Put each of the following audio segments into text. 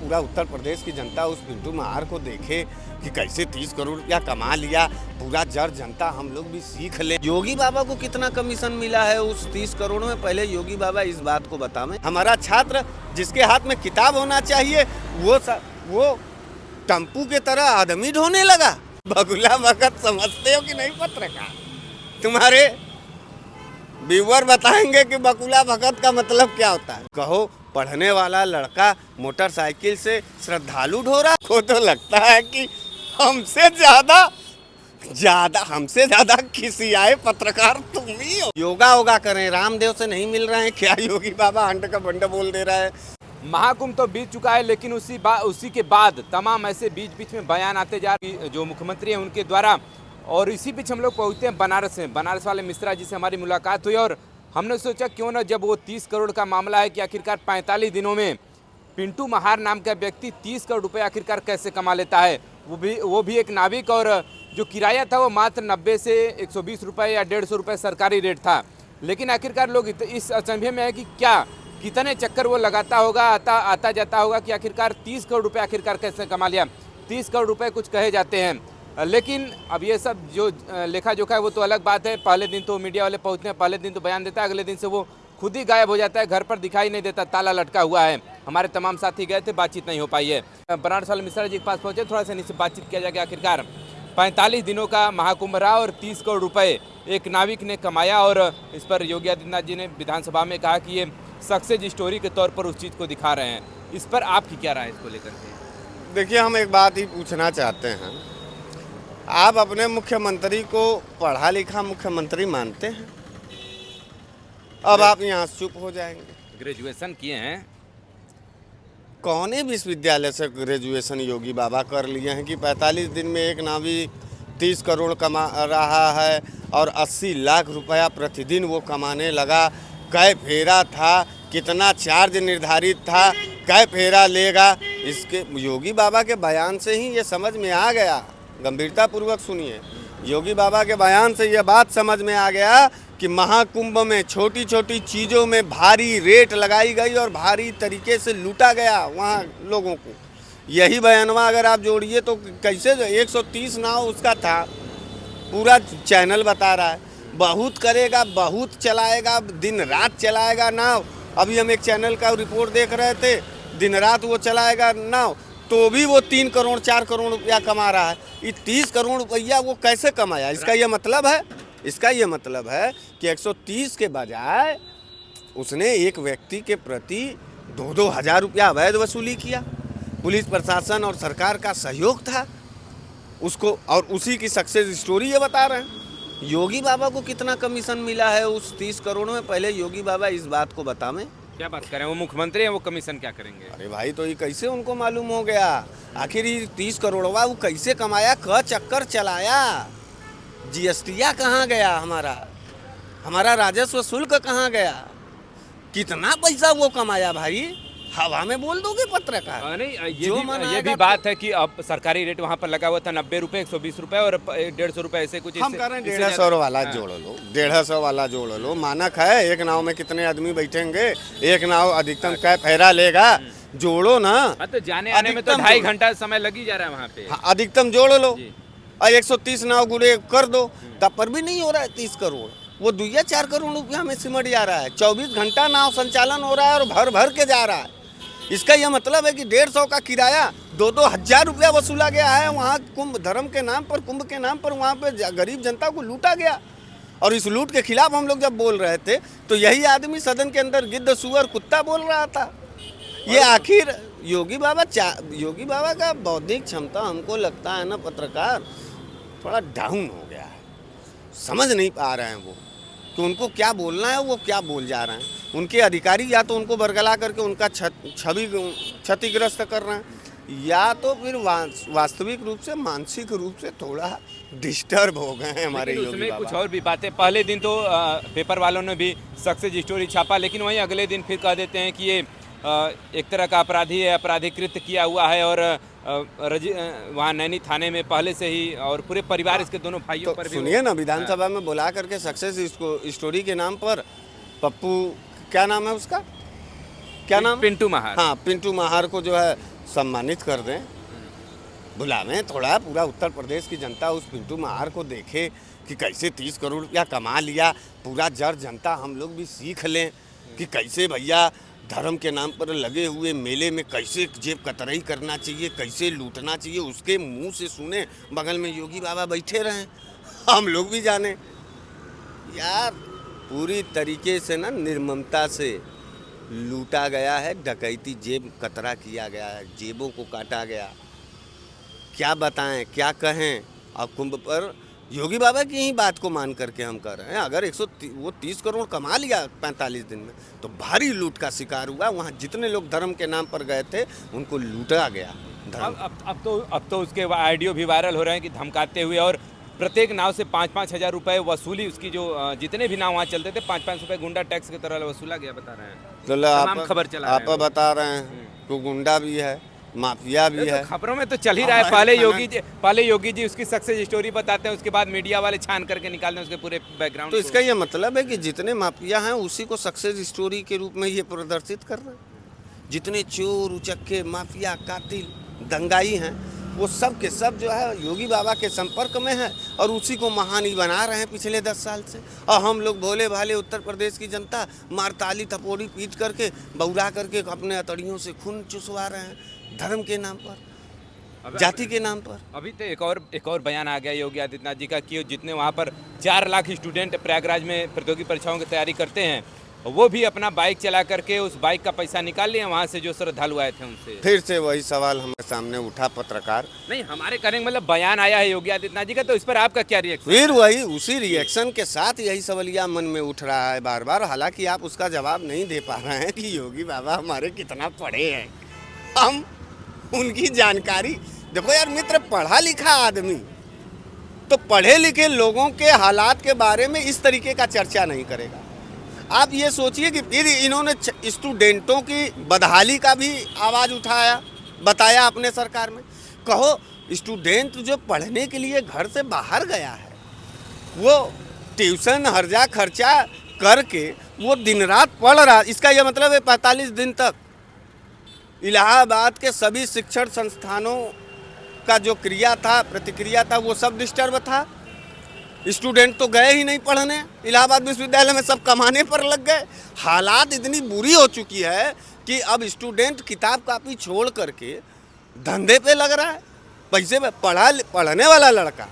पूरा उत्तर प्रदेश की जनता उस पिंटू महार को देखे कि कैसे 30 करोड़ रुपया कमा लिया, पूरा जर जनता हम लोग भी सीख ले। योगी बाबा को कितना कमीशन मिला है उस 30 करोड़ में, पहले योगी बाबा इस बात को बतावें। हमारा छात्र जिसके हाथ में किताब होना चाहिए वो टम्पू के तरह आदमी ढोने लगा। बगुला भगत समझते हो कि नहीं पत्रकार? तुम्हारे व्यूअर बताएंगे कि बगुला भगत का मतलब क्या होता है। कहो पढ़ने वाला लड़का मोटरसाइकिल से श्रद्धालु ढो रहा को तो लगता है कि हमसे ज्यादा खिसियाए पत्रकार तुम ही हो। योगा करें, रामदेव से नहीं मिल रहे हैं क्या? योगी बाबा अंड का बंड बोल दे रहा है। महाकुंभ तो बीत चुका है, लेकिन उसी के बाद तमाम ऐसे बीच में बयान आते जा रहे जो मुख्यमंत्री हैं उनके द्वारा। और इसी बीच हम लोग पहुँचते हैं बनारस में। बनारस वाले मिश्रा जी से हमारी मुलाकात हुई और हमने सोचा क्यों ना, जब वो 30 करोड़ का मामला है कि आखिरकार 45 दिनों में पिंटू महार नाम का व्यक्ति 30 करोड़ रुपए आखिरकार कैसे कमा लेता है, वो भी एक नाविक। और जो किराया था वो मात्र 90 से 120 रुपये या 150 रुपये सरकारी रेट था। लेकिन आखिरकार लोग इस अचंभे में है कि क्या कितने चक्कर वो लगाता होगा, आता जाता होगा कि आखिरकार 30 करोड़ रुपये आखिरकार कैसे कमा लिया। 30 करोड़ रुपये कुछ कहे जाते हैं, लेकिन अब ये सब जो लेखा जोखा है वो तो अलग बात है। पहले दिन तो मीडिया वाले पहुँचते हैं, पहले दिन तो बयान देता है, अगले दिन से वो खुद ही गायब हो जाता है, घर पर दिखाई नहीं देता, ताला लटका हुआ है। हमारे तमाम साथी गए थे, बातचीत नहीं हो पाई है। बनारस वाले मिश्रा जी के पास पहुँचे, थोड़ा सा इनसे बातचीत किया जाएगा। आखिरकार 45 दिनों का महाकुंभ रहा और 30 करोड़ रुपये एक नाविक ने कमाया। और इस पर योगी आदित्यनाथ जी ने विधानसभा में कहा कि ये सक्सेस स्टोरी के तौर पर उस चीज़ को दिखा रहे हैं। इस पर आपकी क्या राय है इसको लेकर के? देखिए, हम एक बात ही पूछना चाहते हैं, आप अपने मुख्यमंत्री को पढ़ा लिखा मुख्यमंत्री मानते हैं? अब आप यहाँ चुप हो जाएंगे। ग्रेजुएशन किए हैं, कौन विश्वविद्यालय से ग्रेजुएशन योगी बाबा कर लिए हैं कि 45 दिन में एक नावी 30 करोड़ कमा रहा है और 80 लाख रुपया प्रतिदिन वो कमाने लगा। कै फेरा था, कितना चार्ज निर्धारित था, कै फेरा लेगा, इसके योगी बाबा के बयान से ही ये समझ में आ गया। गंभीरता पूर्वक सुनिए, योगी बाबा के बयान से ये बात समझ में आ गया कि महाकुंभ में छोटी छोटी चीज़ों में भारी रेट लगाई गई और भारी तरीके से लूटा गया वहाँ लोगों को। यही बयानवा अगर आप जोड़िए तो कैसे 130 नाव उसका था, पूरा चैनल बता रहा है, बहुत करेगा, बहुत चलाएगा, दिन रात चलाएगा नाव। अभी हम एक चैनल का रिपोर्ट देख रहे थे, दिन रात वो चलाएगा नाव, तो भी वो 3 करोड़ 4 करोड़ रुपया कमा रहा है। ये 30 करोड़ रुपया वो कैसे कमाया? इसका ये मतलब है कि 130 के बजाय उसने एक व्यक्ति के प्रति 2-2 हज़ार रुपया अवैध वसूली किया। पुलिस प्रशासन और सरकार का सहयोग था उसको, और उसी की सक्सेस स्टोरी ये बता रहे हैं। योगी बाबा को कितना कमीशन मिला है उस 30 करोड़ में, पहले योगी बाबा इस बात को बतावें। क्या बात करें, वो मुख्यमंत्री हैं, वो कमीशन क्या करेंगे? अरे भाई, तो ये कैसे उनको मालूम हो गया? आखिर ये 30 करोड़वा वो कैसे कमाया, क चक्कर चलाया? जीएसटीया कहाँ गया? हमारा राजस्व शुल्क कहाँ गया? कितना पैसा वो कमाया भाई? हवा में बोल दोगे पत्रकार? नहीं, ये भी बात है कि अब सरकारी रेट वहाँ पर लगा हुआ था 90 रुपये, 120 रुपये और 150 रुपये, ऐसे कुछ। हम कह रहे हैं 150 वाला जोड़ लो, 150 वाला जोड़ लो। मानक है, एक नाव में कितने आदमी बैठेंगे, एक नाव अधिकतम कै फेरा लेगा, जोड़ो ना। तो जाने आने में तो 2.5 घंटा समय लगी जा रहा है वहाँ पे। अधिकतम जोड़ लो और 130 नाव गुड़े कर दो, तब पर भी नहीं हो रहा है 30 करोड़। वो 2-4 करोड़ रुपया में सिमट जा रहा है। 24 घंटा नाव संचालन हो रहा है और भर के जा रहा है। इसका यह मतलब है कि 150 का किराया 2-2 हज़ार रुपया वसूला गया है। वहाँ कुंभ धर्म के नाम पर, कुंभ के नाम पर वहाँ पे गरीब जनता को लूटा गया। और इस लूट के खिलाफ हम लोग जब बोल रहे थे तो यही आदमी सदन के अंदर गिद्ध, सुअर, कुत्ता बोल रहा था। ये आखिर योगी बाबा का बौद्धिक क्षमता हमको लगता है ना पत्रकार, थोड़ा डाउन हो गया है। समझ नहीं पा रहे हैं वो कि उनको क्या बोलना है, वो क्या बोल जा रहे हैं। उनके अधिकारी या तो उनको बरगला करके उनका छवि क्षतिग्रस्त कर रहे हैं, या तो फिर वास्तविक रूप से, मानसिक रूप से थोड़ा डिस्टर्ब हो गए हैं हमारे योगी उसमें बाबा। कुछ और भी बातें, पहले दिन तो पेपर वालों ने भी सक्सेस स्टोरी छापा, लेकिन वहीं अगले दिन फिर कह देते हैं कि ये एक तरह का अपराधी है, अपराधीकृत किया हुआ है। और वहाँ नैनी थाने में पहले से ही और पूरे परिवार इसके दोनों भाइयों पर भी। सुनिए ना, विधानसभा में बुला करके सक्सेस स्टोरी के नाम पर पप्पू, क्या नाम है उसका, क्या नाम? पिंटू महार। हाँ, पिंटू महार को जो है सम्मानित कर दें, बुलावें थोड़ा, पूरा उत्तर प्रदेश की जनता उस पिंटू महार को देखे कि कैसे 30 करोड़ रुपया कमा लिया। पूरा जर जनता हम लोग भी सीख लें कि कैसे भैया धर्म के नाम पर लगे हुए मेले में कैसे जेब कतराई करना चाहिए, कैसे लूटना चाहिए, उसके मुंह से सुने। बगल में योगी बाबा बैठे रहें, हम लोग भी जाने। यार पूरी तरीके से ना निर्ममता से लूटा गया है, डकैती, जेब कतरा किया गया है, जेबों को काटा गया। क्या बताएं, क्या कहें। अब कुंभ पर योगी बाबा की ही बात को मान करके हम कर रहे हैं। अगर 130 करोड़ कमा लिया 45 दिन में, तो भारी लूट का शिकार हुआ। वहाँ जितने लोग धर्म के नाम पर गए थे उनको लूटा गया धर्म। अब तो उसके ऑडियो भी वायरल हो रहे हैं कि धमकाते हुए और प्रत्येक नाव से 5-5 हज़ार रुपये वसूली, उसकी जो जितने भी नाव वहाँ चलते थे 5-5 रुपये गुंडा टैक्स की तरह वसूला गया, बता रहे हैं। तो तमाम खबर चला रहे आप हैं। बता रहे हैं कि गुंडा भी है, माफिया भी है। तो खबरों में तो चल ही रहा है। पहले योगी जी उसकी सक्सेस स्टोरी बताते हैं, उसके बाद मीडिया वाले छान करके निकालते हैं उसके पूरे बैकग्राउंड। तो इसका ये मतलब है कि जितने माफिया हैं उसी को सक्सेस स्टोरी के रूप में ये प्रदर्शित कर रहे हैं। जितने चोर उचक्के माफिया कातिल दंगाई हैं वो सब के सब जो है योगी बाबा के संपर्क में है और उसी को महान ही बना रहे हैं पिछले 10 साल से। और हम लोग भोले भाले उत्तर प्रदेश की जनता मारताली थपोड़ी पीट करके बौरा करके अपने अतड़ियों से खून चुसवा रहे हैं धर्म के नाम पर, जाति के नाम पर। अभी तो एक और बयान आ गया योगी आदित्यनाथ जी का कि जितने वहाँ पर 4 लाख स्टूडेंट प्रयागराज में प्रतियोगी परीक्षाओं की तैयारी करते हैं, वो भी अपना बाइक चला करके उस बाइक का पैसा निकाल लिए वहाँ से जो श्रद्धालु आए थे उनसे। फिर से वही सवाल हमारे सामने उठा पत्रकार। नहीं, हमारे कहने का मतलब बयान आया है योगी आदित्यनाथ जी का, तो इस पर आपका क्या रिएक्शन? फिर वही उसी रिएक्शन के साथ यही सवालिया मन में उठ रहा है बार बार। हालांकि आप उसका जवाब नहीं दे पा रहे हैं कि योगी बाबा हमारे कितना पढ़े हैं, हम उनकी जानकारी। देखो यार मित्र, पढ़ा लिखा आदमी तो पढ़े लिखे लोगों के हालात के बारे में इस तरीके का चर्चा नहीं करेगा। आप ये सोचिए कि फिर इन्होंने स्टूडेंटों की बदहाली का भी आवाज़ उठाया, बताया अपने सरकार में। कहो स्टूडेंट जो पढ़ने के लिए घर से बाहर गया है, वो ट्यूशन हर्जा खर्चा करके वो दिन रात पढ़ रहा, इसका यह मतलब है 45 दिन तक इलाहाबाद के सभी शिक्षण संस्थानों का जो क्रिया था, प्रतिक्रिया था, वो सब डिस्टर्ब था। स्टूडेंट तो गए ही नहीं पढ़ने इलाहाबाद विश्वविद्यालय में, सब कमाने पर लग गए। हालात इतनी बुरी हो चुकी है कि अब स्टूडेंट किताब कापी छोड़ करके धंधे पे लग रहा है, पैसे पे। पढ़ने वाला लड़का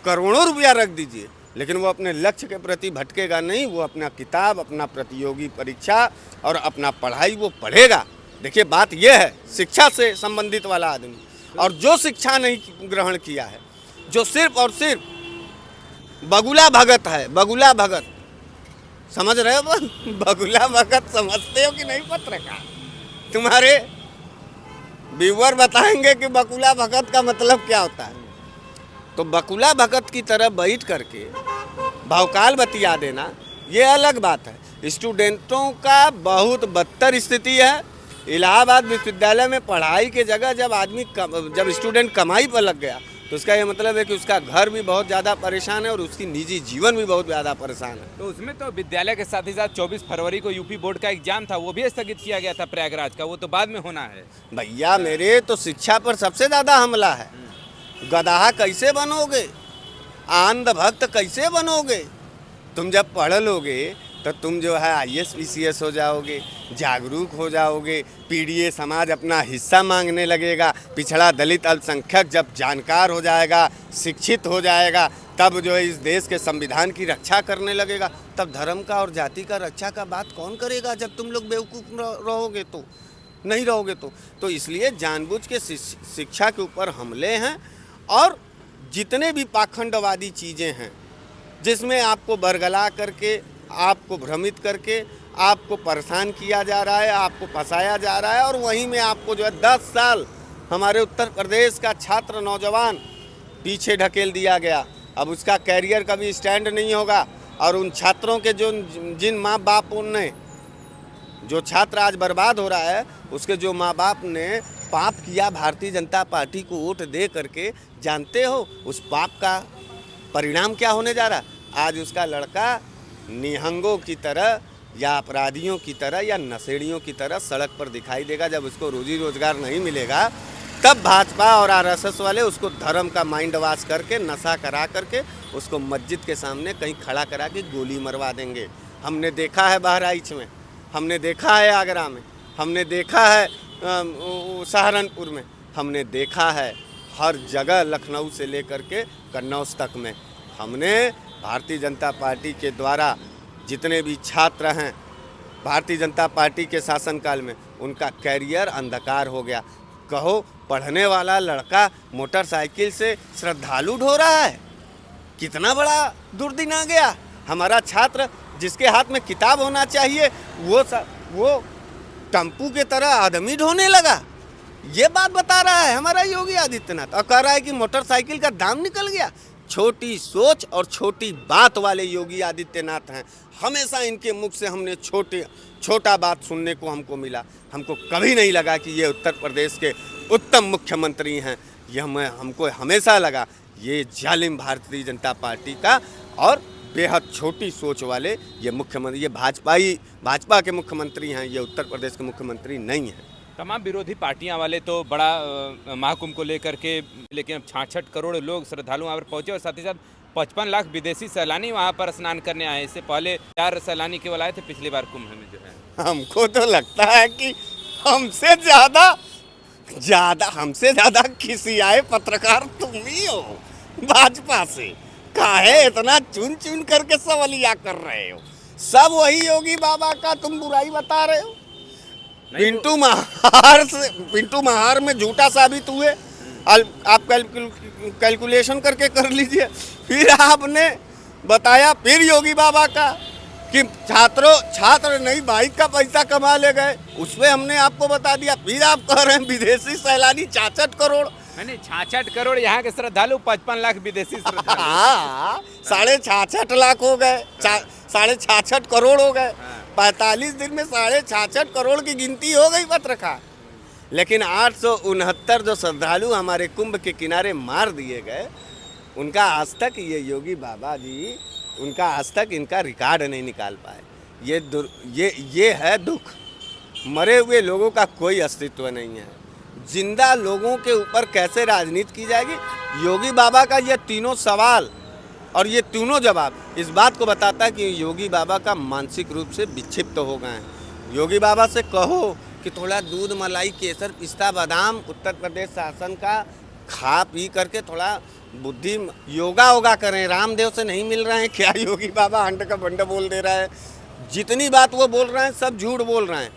करोड़ों रुपया रख दीजिए, लेकिन वो अपने लक्ष्य के प्रति भटकेगा नहीं। वो अपना किताब, अपना प्रतियोगी परीक्षा और अपना पढ़ाई वो पढ़ेगा। देखिए बात यह है, शिक्षा से संबंधित वाला आदमी और जो शिक्षा नहीं ग्रहण किया है, जो सिर्फ और सिर्फ बगुला भगत है, बगुला भगत, समझ रहे हो? बगुला भगत समझते हो कि नहीं पत्रकार? तुम्हारे व्यूअर बताएंगे कि बगुला भगत का मतलब क्या होता है। तो बगुला भगत की तरह बैठ करके भौकाल बतिया देना ये अलग बात है। स्टूडेंटों का बहुत बदतर स्थिति है। इलाहाबाद विश्वविद्यालय में पढ़ाई के जगह जब स्टूडेंट कमाई पर लग गया, तो इसका ये मतलब है कि उसका घर भी बहुत ज़्यादा परेशान है और उसकी निजी जीवन भी बहुत ज़्यादा परेशान है। तो उसमें तो विद्यालय के साथ ही साथ 24 फरवरी को यूपी बोर्ड का एग्जाम था, वो भी स्थगित किया गया था प्रयागराज का, वो तो बाद में होना है। भैया मेरे तो शिक्षा पर सबसे ज़्यादा हमला है। गधाहा कैसे बनोगे, अंधभक्त कैसे बनोगे? तुम जब पढ़ लोगे तो तुम जो है IAS PCS हो जाओगे, जागरूक हो जाओगे, पीढ़िए समाज अपना हिस्सा मांगने लगेगा। पिछड़ा दलित अल्पसंख्यक जब जानकार हो जाएगा, शिक्षित हो जाएगा, तब जो है इस देश के संविधान की रक्षा करने लगेगा। तब धर्म का और जाति का रक्षा का बात कौन करेगा जब तुम लोग बेवकूफ़ रहोगे तो, नहीं रहोगे तो इसलिए जानबूझ के शिक्षा के ऊपर हमले हैं। और जितने भी पाखंडवादी चीज़ें हैं जिसमें आपको बरगला करके, आपको भ्रमित करके, आपको परेशान किया जा रहा है, आपको फंसाया जा रहा है, और वहीं में आपको जो है 10 साल हमारे उत्तर प्रदेश का छात्र नौजवान पीछे ढकेल दिया गया। अब उसका कैरियर कभी स्टैंड नहीं होगा। और उन छात्रों के जिन माँ बाप ने, जो छात्र आज बर्बाद हो रहा है, उसके जो माँ बाप ने पाप किया भारतीय जनता पार्टी को वोट दे करके, जानते हो उस पाप का परिणाम क्या होने जा रहा? आज उसका लड़का निहंगों की तरह या अपराधियों की तरह या नशेड़ियों की तरह सड़क पर दिखाई देगा। जब उसको रोजी रोजगार नहीं मिलेगा तब भाजपा और आरएसएस वाले उसको धर्म का माइंड वॉश करके नशा करा करके उसको मस्जिद के सामने कहीं खड़ा करा के गोली मरवा देंगे। हमने देखा है बहराइच में, हमने देखा है आगरा में, हमने देखा है सहारनपुर में, हमने देखा है हर जगह, लखनऊ से लेकर के कन्नौज तक में। हमने भारतीय जनता पार्टी के द्वारा जितने भी छात्र हैं भारतीय जनता पार्टी के शासनकाल में, उनका कैरियर अंधकार हो गया। कहो पढ़ने वाला लड़का मोटरसाइकिल से श्रद्धालु ढो रहा है, कितना बड़ा दुर्दिन आ गया। हमारा छात्र जिसके हाथ में किताब होना चाहिए वो टम्पू के तरह आदमी ढोने लगा। ये बात बता रहा है हमारा योगी आदित्यनाथ, और कह रहा है कि मोटरसाइकिल का दाम निकल गया। छोटी सोच और छोटी बात वाले योगी आदित्यनाथ हैं। हमेशा इनके मुख से हमने छोटा बात सुनने को हमको मिला। हमको कभी नहीं लगा कि ये उत्तर प्रदेश के उत्तम मुख्यमंत्री हैं। हमको हमेशा लगा ये जालिम भारतीय जनता पार्टी का और बेहद छोटी सोच वाले ये मुख्यमंत्री, ये भाजपा के मुख्यमंत्री हैं, ये उत्तर प्रदेश के मुख्यमंत्री नहीं हैं। तमाम विरोधी पार्टियां वाले तो बड़ा महाकुंभ को लेकर के, लेकिन अब 66 करोड़ लोग श्रद्धालु वहाँ पर पहुंचे और साथ ही साथ 55 लाख विदेशी सैलानी वहाँ पर स्नान करने आए। इससे पहले 4 सैलानी केवल आए थे पिछली बार कुंभ में जो है। हमको तो लगता है कि हमसे ज़्यादा किसी आए पत्रकार तुम ही हो भाजपा से। काहे इतना चुन चुन करके सवालिया कर रहे हो? सब वही योगी बाबा का तुम बुराई बता रहे हो। पिंटू महार में झूठा साबित हुए। आप कैलकुलेशन करके कर लीजिए। फिर आपने बताया फिर योगी बाबा का कि छात्र नहीं बाइक का पैसा कमा ले गए, उसमें हमने आपको बता दिया। फिर आप कह रहे हैं विदेशी सैलानी 66 करोड़। मैंने 66 करोड़ यहाँ के श्रद्धालु, 55 लाख विदेशी श्रद्धालु। हाँ, 66.5 लाख हो गए, 66.5 करोड़ हो गए। 45 दिन में 66.5 करोड़ की गिनती हो गई पत्रकार। लेकिन 869 जो श्रद्धालु हमारे कुंभ के किनारे मार दिए गए, उनका आज तक ये योगी बाबा जी, उनका आज तक इनका रिकॉर्ड नहीं निकाल पाए। ये है दुख। मरे हुए लोगों का कोई अस्तित्व नहीं है। जिंदा लोगों के ऊपर कैसे राजनीति की जाएगी? योगी बाबा का ये तीनों सवाल और ये तीनों जवाब इस बात को बताता है कि योगी बाबा का मानसिक रूप से विक्षिप्त हो गए हैं। योगी बाबा से कहो कि थोड़ा दूध, मलाई, केसर, पिस्ता, बादाम उत्तर प्रदेश शासन का खा पी करके थोड़ा बुद्धि योगा करें। रामदेव से नहीं मिल रहे हैं क्या? योगी बाबा अंड का बंड बोल दे रहा है। जितनी बात वो बोल रहे हैं सब झूठ बोल रहे हैं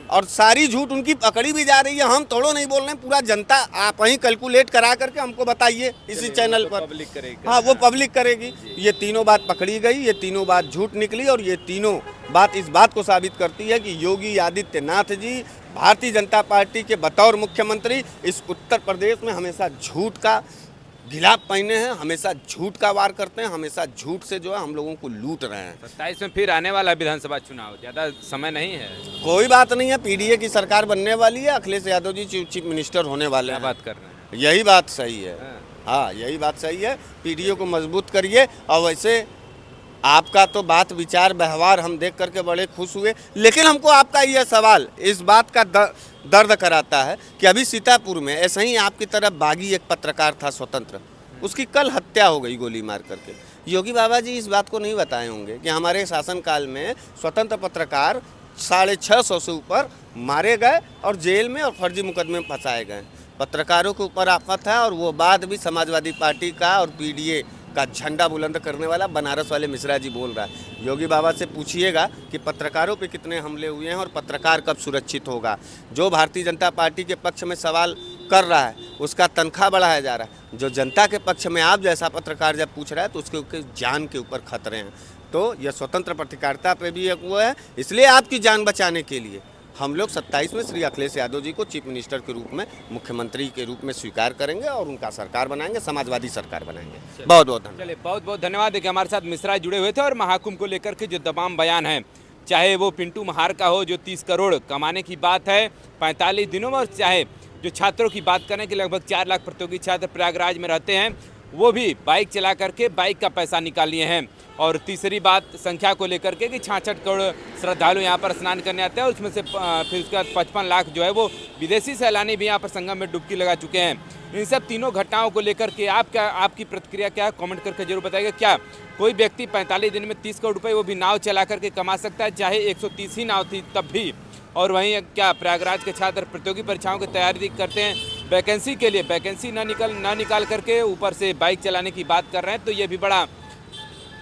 और सारी झूठ उनकी पकड़ी भी जा रही है। हम थोड़ा नहीं बोल रहे हैं, पूरा जनता आप ही कैलकुलेट करा करके हमको बताइए इसी चैनल पर। पब्लिक करेगी। हाँ, वो पब्लिक करेगी। ये तीनों बात पकड़ी गई, ये तीनों बात झूठ निकली और ये तीनों बात इस बात को साबित करती है कि योगी आदित्यनाथ जी भारतीय जनता पार्टी के बतौर मुख्यमंत्री इस उत्तर प्रदेश में हमेशा झूठ का गिलाफ पहने हैं, हमेशा झूठ का वार करते हैं, हमेशा झूठ से जो है हम लोगों को लूट रहे हैं। 27 में फिर आने वाला विधानसभा चुनाव, ज़्यादा समय नहीं है। कोई बात नहीं है, पीडीए की सरकार बनने वाली है, अखिलेश यादव जी चीफ मिनिस्टर होने वाले हैं। बात कर रहे हैं, यही बात सही है। हाँ, यही बात सही है। पीडीए को मजबूत करिए। और वैसे आपका तो बात विचार व्यवहार हम देख करके बड़े खुश हुए, लेकिन हमको आपका यह सवाल इस बात का दर्द कराता है कि अभी सीतापुर में ऐसे ही आपकी तरफ बागी एक पत्रकार था स्वतंत्र, उसकी कल हत्या हो गई गोली मार करके। योगी बाबा जी इस बात को नहीं बताए होंगे कि हमारे शासनकाल में स्वतंत्र पत्रकार 650 से ऊपर मारे गए और जेल में और फर्जी मुकदमे में फंसाए गए। पत्रकारों के ऊपर आफत है और वो बात भी समाजवादी पार्टी का और पीडीए का झंडा बुलंद करने वाला बनारस वाले मिश्रा जी बोल रहा है। योगी बाबा से पूछिएगा कि पत्रकारों पे कितने हमले हुए हैं और पत्रकार कब सुरक्षित होगा। जो भारतीय जनता पार्टी के पक्ष में सवाल कर रहा है उसका तनख्वाह बढ़ाया जा रहा है। जो जनता के पक्ष में आप जैसा पत्रकार जब पूछ रहा है तो उसके जान के ऊपर खतरे हैं। तो यह स्वतंत्र पत्रकारिता पे भी एक वो है। इसलिए आपकी जान बचाने के लिए हम लोग 27 में श्री अखिलेश यादव जी को चीफ मिनिस्टर के रूप में, मुख्यमंत्री के रूप में स्वीकार करेंगे और उनका सरकार बनाएंगे, समाजवादी सरकार बनाएंगे। बहुत बहुत धन्यवाद। चलिए, बहुत बहुत धन्यवाद। देखिए, हमारे साथ मिश्रा जुड़े हुए थे और महाकुंभ को लेकर के जो तमाम बयान हैं, चाहे वो पिंटू महार का हो जो 30 करोड़ कमाने की बात है 45 दिनों में, और चाहे जो छात्रों की बात करें कि लगभग 4 लाख प्रतियोगी छात्र प्रयागराज में रहते हैं, वो भी बाइक चला करके बाइक का पैसा निकाल लिए हैं। और तीसरी बात संख्या को लेकर के कि 66 करोड़ श्रद्धालु यहाँ पर स्नान करने आते हैं और उसमें से फिर उसके बाद 55 लाख जो है वो विदेशी सैलानी भी यहाँ पर संगम में डुबकी लगा चुके हैं। इन सब तीनों घटनाओं को लेकर के आपकी प्रतिक्रिया क्या है, कमेंट करके जरूर बताइएगा। क्या कोई व्यक्ति 45 दिन में 30 करोड़ रुपए वो भी नाव चला करके कमा सकता है, चाहे 130 ही नाव थी तब भी? और वहीं क्या प्रयागराज के छात्र प्रतियोगी परीक्षाओं की तैयारी करते हैं, वैकेंसी के लिए वैकेंसी न निकाल करके ऊपर से बाइक चलाने की बात कर रहे हैं, तो ये भी बड़ा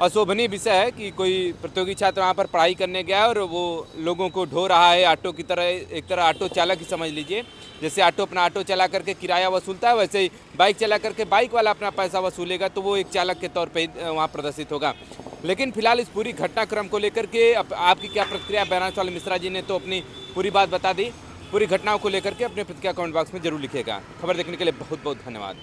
अशोभनीय विषय है कि कोई प्रतियोगी छात्र वहाँ पर पढ़ाई करने गया है और वो लोगों को ढो रहा है ऑटो की तरह, एक तरह ऑटो चालक ही समझ लीजिए। जैसे अपना ऑटो चला करके किराया वसूलता है, वैसे ही बाइक चला करके बाइक वाला अपना पैसा वसूलेगा, तो वो एक चालक के तौर पे वहाँ प्रदर्शित होगा। लेकिन फिलहाल इस पूरी घटनाक्रम को लेकर के आपकी क्या प्रतिक्रिया? बहराइच वाले मिश्रा जी ने तो अपनी पूरी बात बता दी। पूरी घटनाओं को लेकर के अपने प्रतिक्रिया कमेंट बॉक्स में जरूर लिखिएगा। खबर देखने के लिए बहुत बहुत धन्यवाद।